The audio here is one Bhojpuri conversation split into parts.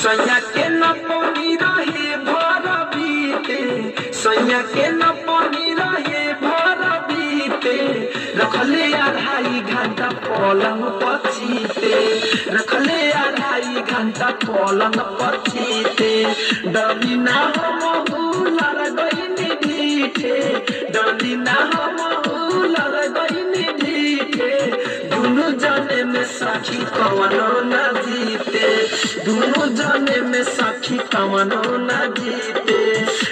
सैया के न पानी रहे भर बीते, सैया के न पानी रहे भर बीते, रखले 2.5 घंटा पलंग पचीते, रखले 2.5 घंटा पलंग पचीते। डरी ना हम लड़ गईनी ढीठे, डरी ना हम लड़ गईनी ढीठे। दुनू जने में साखी कवनो न जीते, दुनू जने में साखी कवनो न जीते।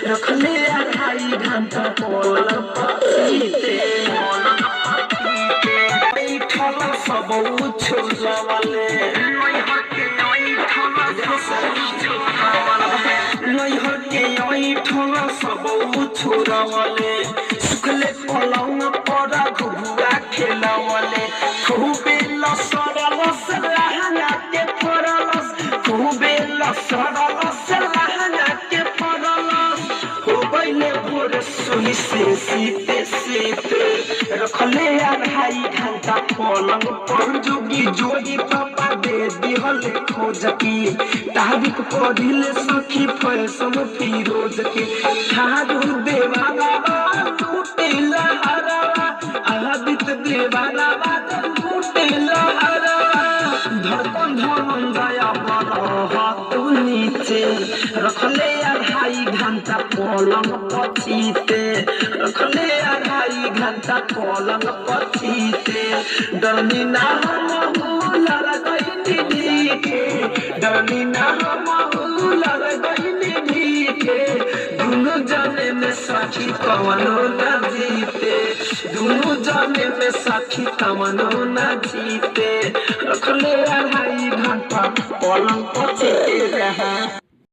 रखले 2.5 घंटा पलंग पचीते, बैठल सब उछलवाले, नैहर के ऐठल सब उछलवाले। सुखले पलंग पर घुघुआ खेलवाले, खूबे लसरलस लहंगा के फरलस, खूबे लसरलस लहंगा के फरलस। हो गइले भोर सुई से सीते सीते, रखले 2.5 घंटा पलंग पर। जोगी जोगी पापा दे दिहले खोज की, तारीख पढ़िले सखी फैशन फिरोज के। खारू देवाला टूटेला हरवा, आदित देवाला टूटेला हरवा। धड़कन धड़कन जाया हाथ नीचे, रखले 2.5 घंटा पलंग पचीते, रखले 2.5 घंटा पलंग पचीते। डरनी ना हम लड़ गईनी ढीठे, डरनी ना हम लड़ गईनी ढीठे। दुनू जने में साखी कवनो न जीते, दुनू जने में साखी कवनो न जीते। रखले 2.5 घंटा पलंग पचीते रहा।